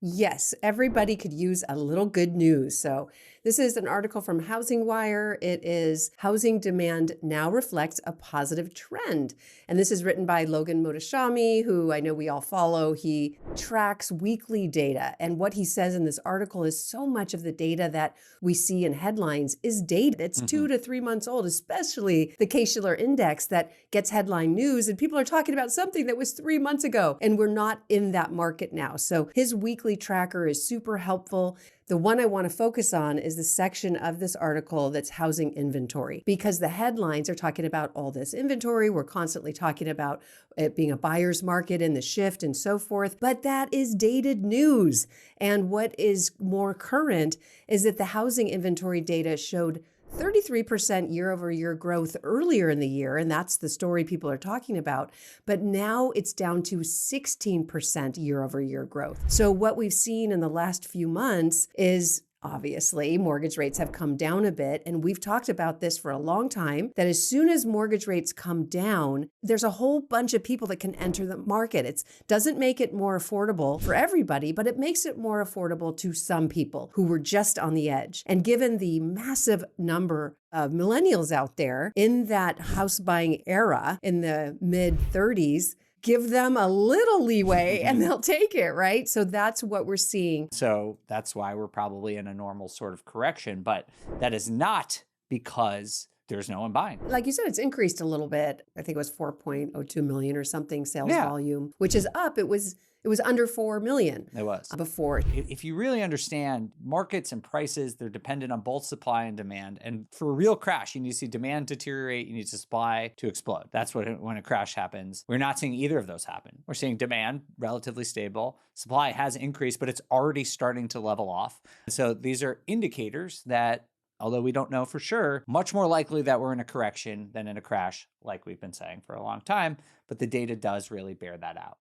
Yes, everybody could use a little good news. So, this is an article from HousingWire. It is Housing Demand Now Reflects a Positive Trend. And this is written by Logan Mohtashami, who I know we all follow. He tracks weekly data. And what he says in this article is so much of the data that we see in headlines is dated. It's 2 to 3 months old, especially the Case-Shiller Index that gets headline news. And people are talking about something that was 3 months ago. And we're not in that market now. So, his weekly tracker is super helpful. The one I want to focus on is the section of this article that's housing inventory, because the headlines are talking about all this inventory. We're constantly talking about it being a buyer's market and the shift and so forth, but that is dated news. And what is more current is that the housing inventory data showed 33% year-over-year growth earlier in the year, and that's the story people are talking about. But now it's down to 16% year-over-year growth. So what we've seen in the last few months is obviously mortgage rates have come down a bit. And we've talked about this for a long time, that as soon as mortgage rates come down, there's a whole bunch of people that can enter the market. It doesn't make it more affordable for everybody, but it makes it more affordable to some people who were just on the edge. And given the massive number of millennials out there in that house buying era in the mid 30s, give them a little leeway and they'll take it, right? So that's what we're seeing. So that's why we're probably in a normal sort of correction, but that is not because there's no one buying. Like you said, it's increased a little bit. I think it was 4.02 million or something sales volume, which is up. It was under 4 million. It was before. If you really understand markets and prices, they're dependent on both supply and demand. And for a real crash, you need to see demand deteriorate. You need supply to explode. That's when a crash happens. We're not seeing either of those happen. We're seeing demand relatively stable. Supply has increased, but it's already starting to level off. So these are indicators that, although we don't know for sure, much more likely that we're in a correction than in a crash, like we've been saying for a long time. But the data does really bear that out.